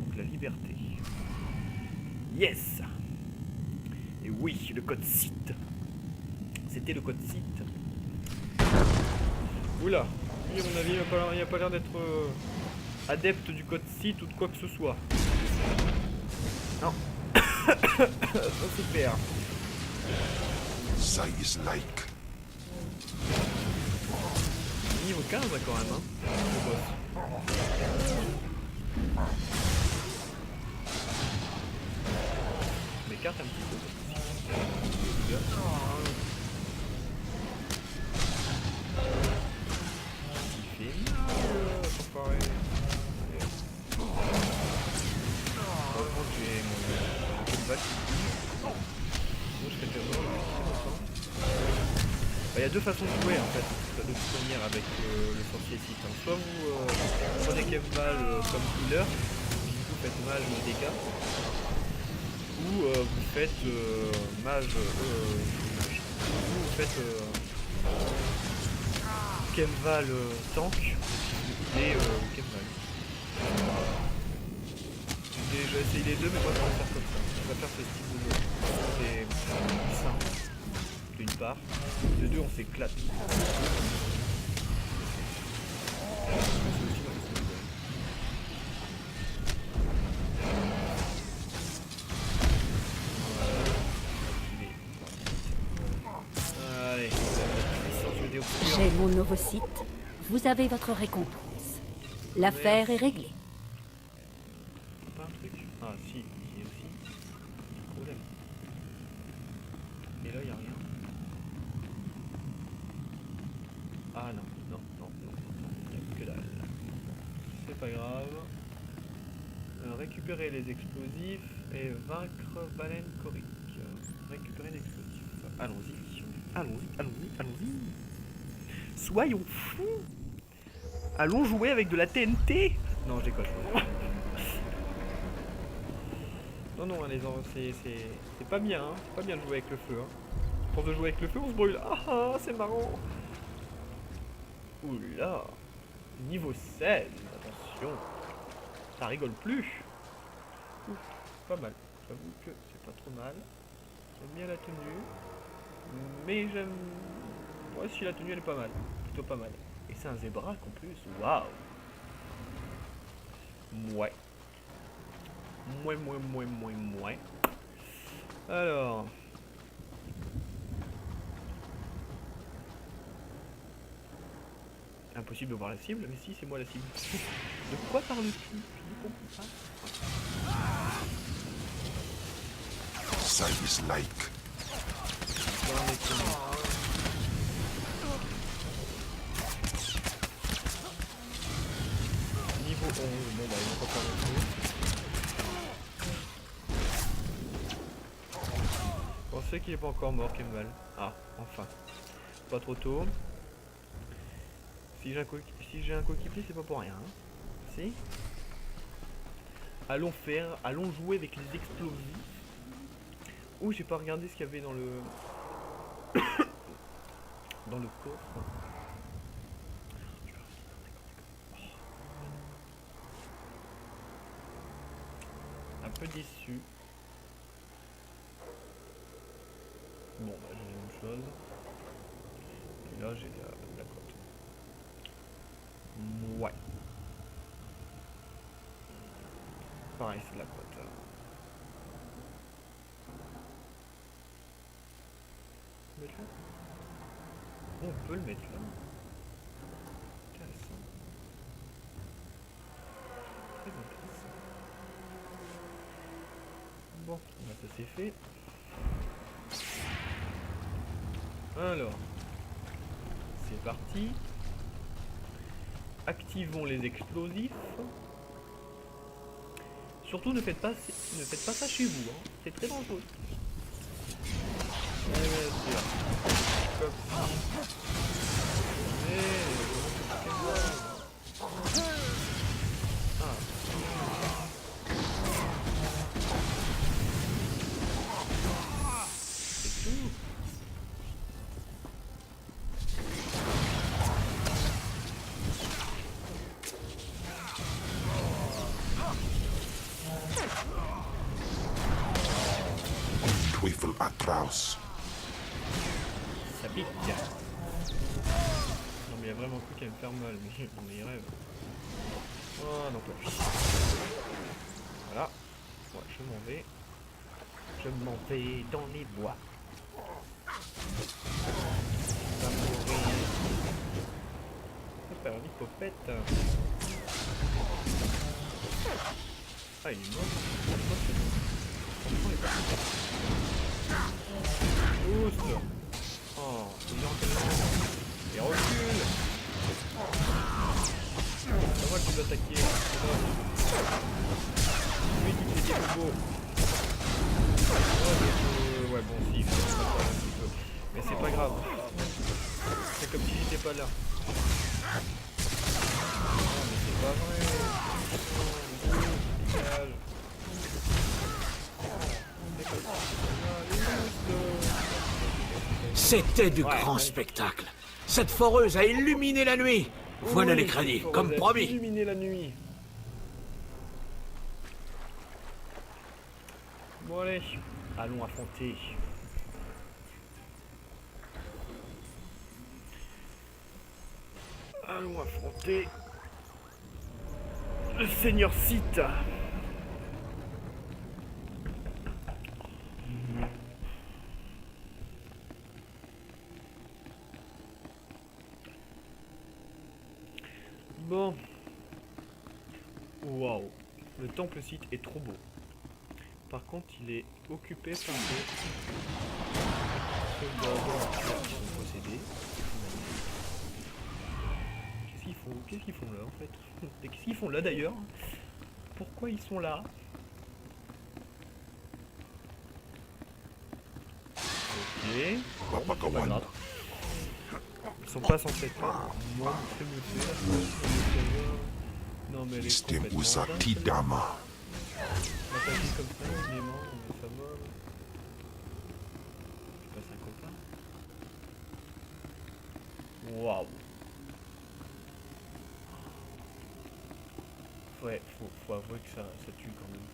Donc la liberté. Yes! Et oui, le code site. C'était le code site. Oula, lui à mon avis il n'a pas l'air d'être adepte du code site ou de quoi que ce soit. Non. Ça super. Ça is like. Niveau 15 là, quand même, hein. Le boss. Je m'écarte un petit peu. Il fait mal, comparé. Heureusement que j'ai mon bac. Sinon je serais déjà mort. Il y a deux façons de jouer en fait, de toute manière avec le sorcier site. Hein. Soit vous prenez Kemval comme healer, qui du coup faites mage dégâts, ou vous faites mage, ou vous faites Kemval tank, et Kemval. essayer les deux, mais moi je vais faire comme ça. Je vais faire ce style de jeu. C'est plus simple, d'une part. De deux, on s'éclate. Allez, J'ai mon ovocyte. Vous avez votre récompense. L'affaire est réglée. Pas un truc. Ah si, ici aussi. Problème. Et là, il n'y a rien. Ah non, non, non, non, non, il n'y a que dalle. C'est pas grave. Récupérer les explosifs et vaincre Valen Korik. Récupérer l'explosif. Allons-y, allons-y, allons-y, allons-y. Soyons fous. Allons jouer avec de la TNT. Non, je déconne. Non, non, les enfants, c'est pas bien, hein. C'est pas bien de jouer avec le feu, hein. Pour de jouer avec le feu, on se brûle. Ah ah, c'est marrant. Oula. Niveau 16, attention. Ça rigole plus. Ouf, pas mal. J'avoue que c'est pas trop mal. J'aime bien la tenue. Mais j'aime... Ouais, si la tenue elle est pas mal. Plutôt pas mal. Et c'est un zébraque en plus. Waouh. Mouais. Mouais. Alors... Impossible de voir la cible, mais si, c'est moi la cible. De quoi parles-tu? Je ne comprends pas. Size like. Niveau 11, bon bah ils vont pas faire non plus. Je pensais qu'il est pas encore mort, Kemval. Ah, enfin. Pas trop tôt. Si j'ai un coéquipier, c'est pas pour rien. Hein. Si. Allons jouer avec les explosifs. Ouh, j'ai pas regardé ce qu'il y avait dans le... dans le coffre. Un peu déçu. Bon, bah j'ai la même chose. Et là, j'ai la cote. Ouais. Pareil, c'est de la cote. Mettre là. On peut le mettre là. Intéressant. Très intéressant. Bon, bah, ça c'est fait. Alors, c'est parti. Activons les explosifs. Surtout ne faites pas ça chez vous, hein. C'est très dangereux. Comme ça. C'est tout. Teufel atroce. Ça pique. Non mais il a vraiment cru qu'elle me faire mal, mais on y rêve. Oh non pas. Voilà. Ouais, je m'en vais. Je m'en vais dans les bois. Ça va mourir. Ça fait une popette. Ah il est mort. Oust. Oh, il est en quel... Et recule. C'est moi qui dois attaquer. Lui qui fait des robots. Ouais bon si, il faut se préparer un petit peu. Mais c'est pas grave. C'est comme si j'étais pas là. Non mais c'est pas vrai. Dégage. C'était du grand spectacle. Cette foreuse a illuminé la nuit. Voilà les crédits, comme promis. Illuminer la nuit. Bon allez, allons affronter. Allons affronter le Seigneur Sith. Bon. Waouh. Le temple Sith est trop beau. Par contre, il est occupé par des soldats qui sont possédés. Qu'est-ce qu'ils font là en fait? Et qu'est-ce qu'ils font là d'ailleurs? Pourquoi ils sont là? Ok. Bon, Papa c'est pas Gowan. grave. Ils sont pas censés être là. Moi, c'est non mais elle est System complètement Usa dingue, Tidama. m'attaquer comme ça, il est mort, ça va. Je passe un copain. Waouh. Ouais, faut avouer que ça tue quand même.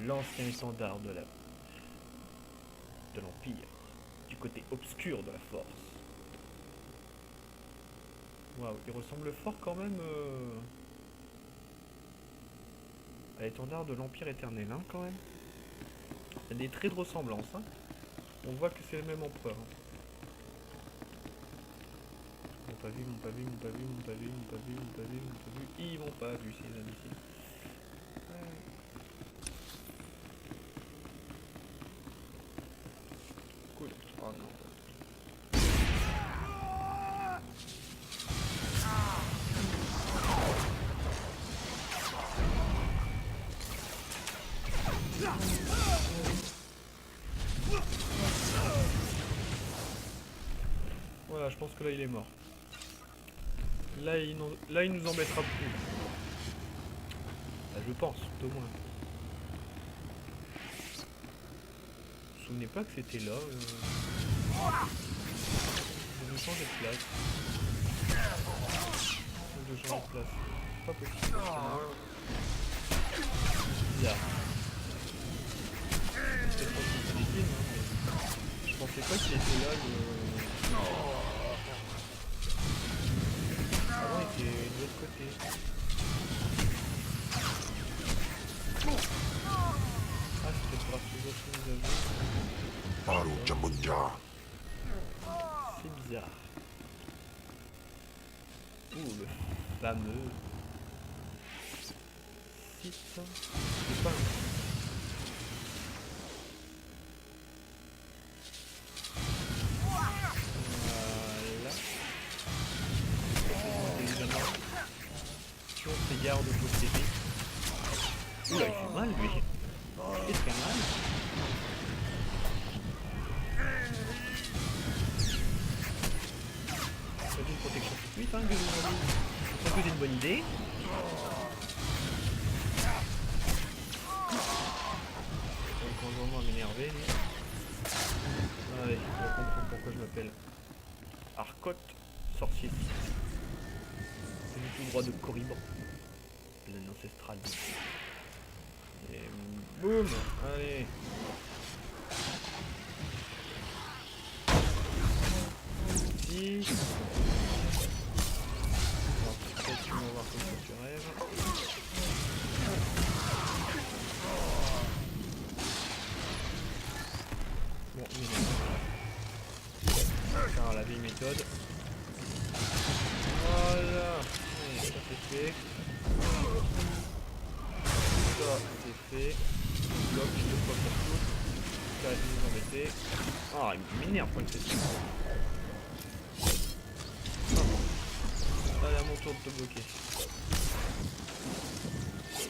L'ancien étendard de l'Empire, du côté obscur de la Force. Waouh, il ressemble fort quand même à l'étendard de l'Empire éternel, hein, quand même. Il y a des traits de ressemblance, hein. On voit que c'est le même empereur. Hein. Ils m'ont pas vu, ils m'ont pas vu, ils m'ont pas vu, ils m'ont pas vu, ils m'ont pas vu, ils m'ont pas vu, ils m'ont pas vu, ils m'ont pas vu, ces imbéciles. Cool. Oh non. Voilà, je pense que là il est mort. Là il nous embêtera plus. Là, je pense, tout au moins. Vous vous souvenez pas que c'était là Je vais changer de place. Je vais changer de place. Pas possible. Bizarre. C'est pas si c'est débile, hein, mais je pensais pas qu'il était là Avant il était de l'autre côté. Ah, c'était pour activer ce que nous avions. Paru Jamunja. C'est bizarre. Ouh, le fameux site. C'est pas un... Voilà. Évidemment. Si on s'égare de posséder. Oula, il fait mal lui. Il fait mal. C'est une protection tout de suite, hein, que je vous dis. Je pense que c'est une bonne idée. Donc on va vraiment m'énerver. Allez, on va comprendre pourquoi je m'appelle Arcotte, sorcier. C'est du tout droit de Corriban. L'âne ancestral. Et boum, allez. Ici. Alors, peut-être qu'on va voir comme ça tu rêves. Bon, il est faire la vieille méthode. Voilà. Allez, ça c'est fait. Ça c'est fait. Bloc deux fois pour tout. Ça va nous embêter. Ah, il m'énerve quand il fait ça. Allez, à mon tour de te bloquer.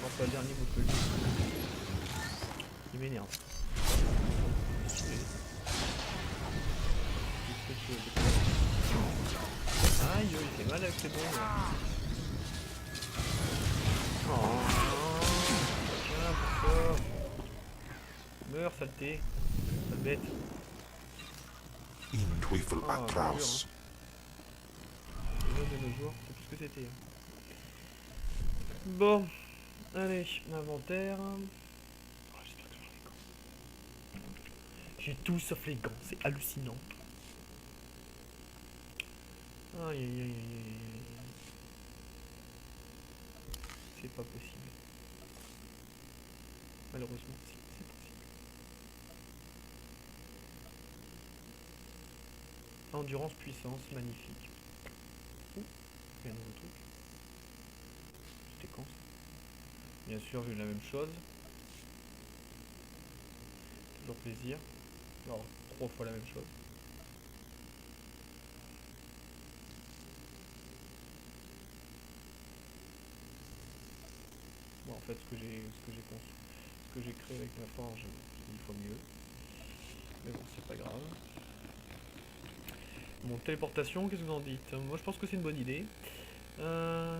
Non, pas le dernier mot que le il m'énerve. Aïe, il fait mal avec ses bombes là. Oh, tiens, pour ça. Meurs, saleté. Sale bête. Intwifel Ah, Atras. de nos jours, c'est tout ce que c'était. Bon, Allez, inventaire. Oh, j'espère que j'aurai les gants. J'ai tout sauf les gants, c'est hallucinant. Aïe aïe aïe aïe aïe. C'est pas possible. Malheureusement, si, c'est possible. Endurance, puissance, magnifique. Ouh, il y a un nouveau truc. C'était quand ça? Bien sûr, j'ai eu la même chose. Toujours plaisir. Alors, 3 fois la même chose. Bon, en fait, ce que j'ai créé avec ma forge, c'est 10 fois mieux. Mais bon, c'est pas grave. Bon, téléportation, qu'est-ce que vous en dites? Moi, je pense que c'est une bonne idée. Ah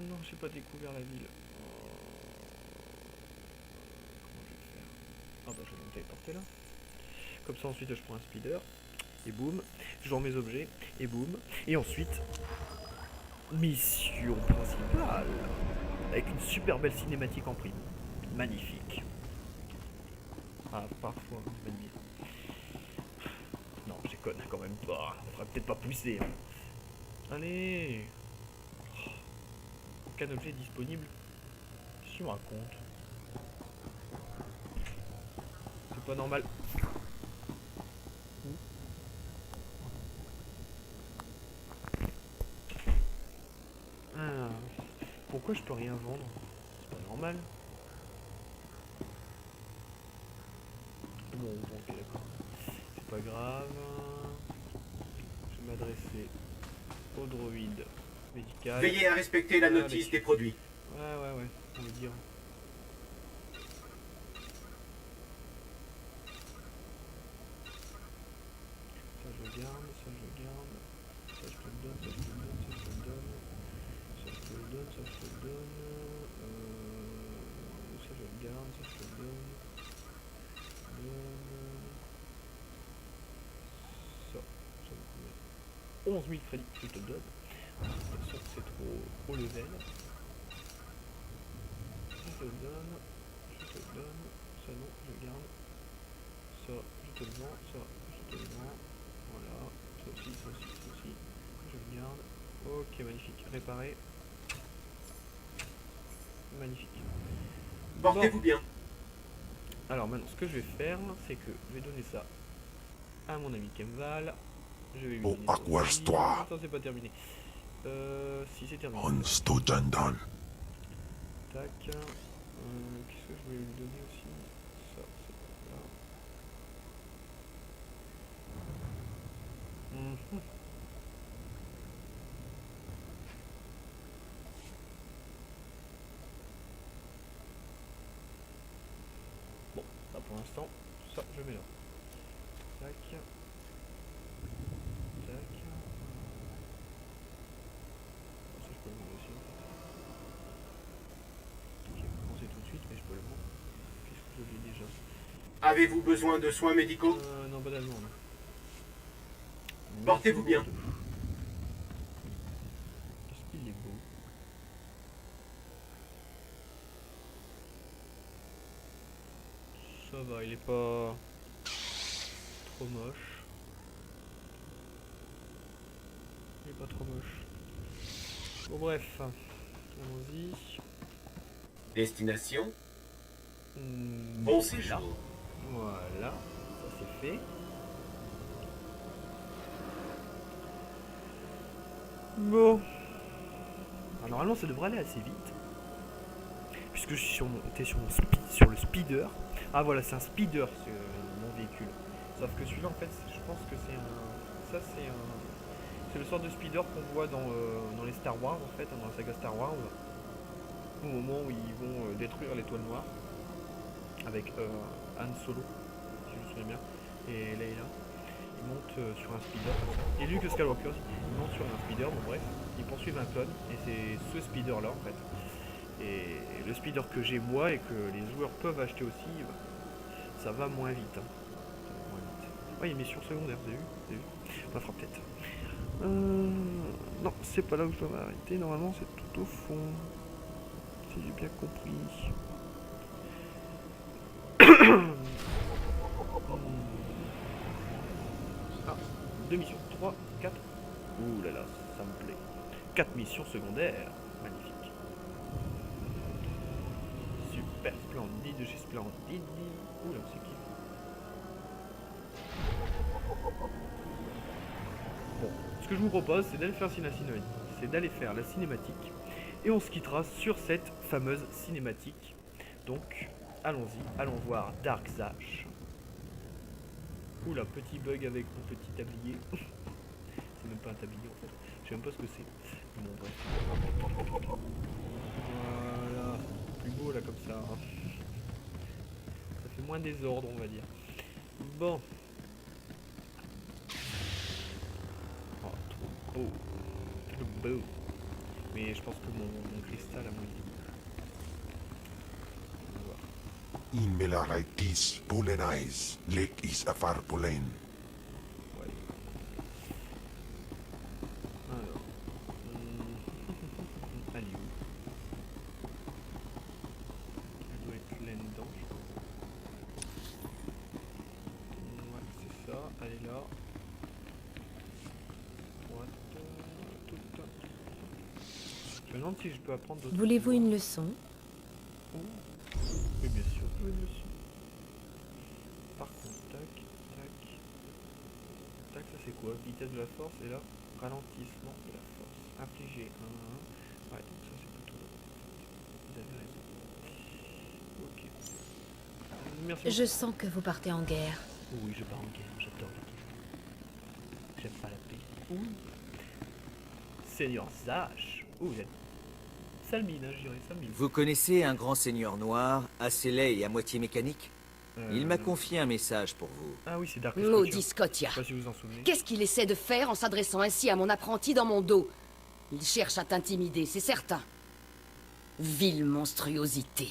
non, j'ai pas découvert la ville. Comment je vais faire? Ah bah, je vais me téléporter là. Comme ça, ensuite, je prends un speeder. Et boum. Je rends mes objets. Et boum. Et ensuite, mission principale. Avec une super belle cinématique en prime. Magnifique. Ah, parfois, magnifique. Non, je déconne quand même pas. On faudrait peut-être pas pousser. Hein. Allez. Oh. Aucun objet disponible. Qu'est-ce qu'il me raconte? C'est pas normal. Ah. Pourquoi je peux rien vendre? C'est pas normal. Bon, ok, d'accord. C'est pas grave. Je vais m'adresser au droïde médical. Veillez à respecter la notice des produits. Ouais, on veut dire. Ça je garde, ça je garde. Ça je te le donne, ça je te le donne, ça je te le donne. Ça je te le donne, ça je te le donne. Ça je le garde, ça je te le donne. Ça me convient. 11 000 crédits, je te le donne. De toute façon, c'est trop haut level. Je te le donne, je te le donne. Ça non, je garde. Ça, je te le vends, ça, je te le vends. Voilà, ça aussi, ça aussi, ça aussi. Je le garde. Ok, magnifique. Réparé. Magnifique. Portez-vous bien. Alors maintenant, ce que je vais faire, c'est que je vais donner ça à mon ami Kemval. Je vais lui donner ça aussi. Attends, c'est pas terminé. Si c'est terminé. Tac. Qu'est-ce que je voulais lui donner aussi? Ça, c'est là. Bon, là pour l'instant, ça je mets là. Tac. Tac. Ça je peux le vendre aussi. Ok, je vais commencer tout de suite, mais je peux le vendre. Qu'est-ce que j'ai déjà? Avez-vous besoin de soins médicaux? Non, pas d'allemand là. Portez-vous bien. Qu'est-ce qu'il est beau. Ça va, il est pas trop moche. Il est pas trop moche. Bon bref, allons-y. Destination? Bon séjour. Voilà, ça c'est fait. Bon. Alors, normalement ça devrait aller assez vite. Puisque je suis sur le speeder. Ah voilà, c'est un speeder mon véhicule. Sauf que celui-là en fait, je pense que c'est un... Ça c'est un... C'est le sort de speeder qu'on voit dans les Star Wars en fait, dans la saga Star Wars. Au moment où ils vont détruire l'étoile noire. Avec Han Solo, si je me souviens bien, et Leila. Ils montent sur un speeder comme ça. Et Luke Skywalker aussi, ils montent sur un speeder, bon bref, ils poursuivent un clone, et c'est ce speeder là en fait. Et le speeder que j'ai moi et que les joueurs peuvent acheter aussi, bah, ça va moins vite. Hein. Ça va moins vite. Ouais, il y a une mission secondaire, vous avez vu? On la fera peut-être. Non, c'est pas là où je dois m'arrêter, normalement c'est tout au fond. Si j'ai bien compris. Ah, 2 missions. 3, 4. Ouh là là, ça me plaît. 4 missions secondaires. Magnifique. Super splendide de chez Splendide. Ouh là, c'est qui? Bon, ce que je vous propose, c'est d'aller faire la cinématique. Et on se quittera sur cette fameuse cinématique. Donc, allons-y, allons voir Dark Zash. Oula, petit bug avec mon petit tablier. C'est même pas un tablier en fait. Je sais même pas ce que c'est. Bon, bref. Voilà, plus beau là comme ça. Hein. Ça fait moins désordre, on va dire. Bon. Oh, trop beau. Trop beau. Mais je pense que mon cristal a moins. In Melaraitis, Pulenais, Lake is a far Pulen. Ouais. Alors. Elle est où? Elle doit être là-dedans, je crois. Ouais, c'est ça. Elle est là. Droite. Toute. Je me demande si je peux apprendre d'autres. Voulez-vous une leçon? Oui, bien sûr, je veux une leçon. Par contre, tac, tac. Tac, ça c'est quoi? Vitesse de la force et là, ralentissement de la force. Infliger 1. Ouais, donc ça c'est plutôt. Vous avez raison. Ok. Merci. Je sens que vous partez en guerre. Oui, je pars en guerre, j'adore la guerre. J'aime pas la paix. Ouh. Seigneur Zash. Ouh, vous êtes. Salmine, hein, je dirais Salmine. Vous connaissez un grand seigneur noir, assez laid et à moitié mécanique? Il m'a confié un message pour vous. Ah oui, c'est Dark Maudit Scotia. Je sais pas si vous vous en souvenez. Qu'est-ce qu'il essaie de faire en s'adressant ainsi à mon apprenti dans mon dos? Il cherche à t'intimider, c'est certain. Vile monstruosité.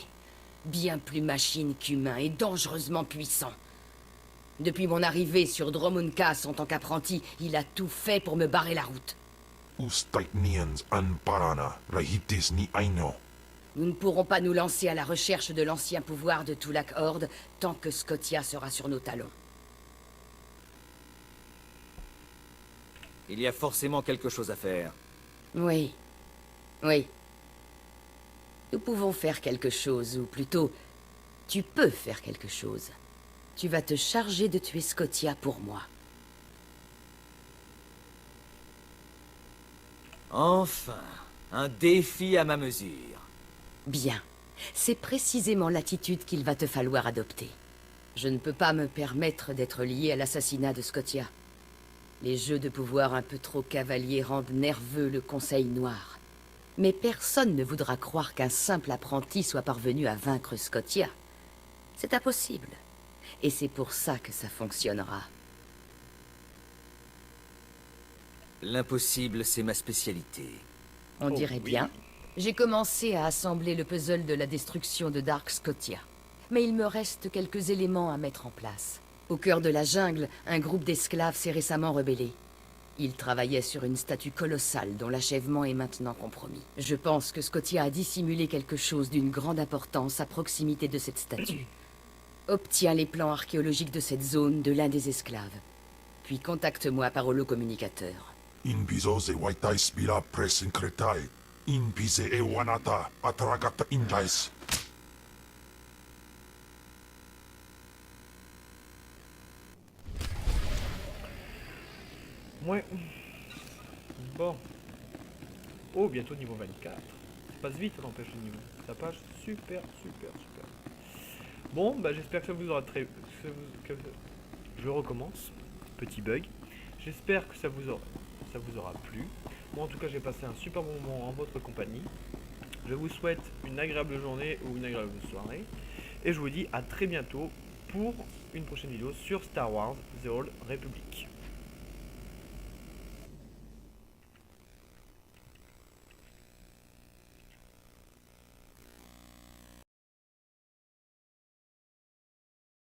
Bien plus machine qu'humain et dangereusement puissant. Depuis mon arrivée sur Dromunkas en tant qu'apprenti, il a tout fait pour me barrer la route. Ustaiknians an parana, Rahitis ni aino. Nous ne pourrons pas nous lancer à la recherche de l'ancien pouvoir de Tulak Horde tant que Scotia sera sur nos talons. Il y a forcément quelque chose à faire. Oui. Oui. Nous pouvons faire quelque chose, ou plutôt, tu peux faire quelque chose. Tu vas te charger de tuer Scotia pour moi. Enfin, un défi à ma mesure. Bien. C'est précisément l'attitude qu'il va te falloir adopter. Je ne peux pas me permettre d'être lié à l'assassinat de Scotia. Les jeux de pouvoir un peu trop cavaliers rendent nerveux le Conseil Noir. Mais personne ne voudra croire qu'un simple apprenti soit parvenu à vaincre Scotia. C'est impossible. Et c'est pour ça que ça fonctionnera. L'impossible, c'est ma spécialité. On dirait bien. J'ai commencé à assembler le puzzle de la destruction de Dark Scotia. Mais il me reste quelques éléments à mettre en place. Au cœur de la jungle, un groupe d'esclaves s'est récemment rebellé. Ils travaillaient sur une statue colossale dont l'achèvement est maintenant compromis. Je pense que Scotia a dissimulé quelque chose d'une grande importance à proximité de cette statue. Obtiens les plans archéologiques de cette zone de l'un des esclaves. Puis contacte-moi par holocommunicateur. In bizo e waitai spila press in kretai. In bize e wanata atragata indais. Ouais. Bon. Oh, bientôt niveau 24. Ça passe vite, ça n'empêche le niveau. Ça passe super. Bon, bah j'espère que ça vous aura Je recommence. Petit bug. J'espère que ça vous aura plu. Moi en tout cas j'ai passé un super bon moment en votre compagnie. Je vous souhaite une agréable journée ou une agréable soirée. Et je vous dis à très bientôt pour une prochaine vidéo sur Star Wars The Old Republic.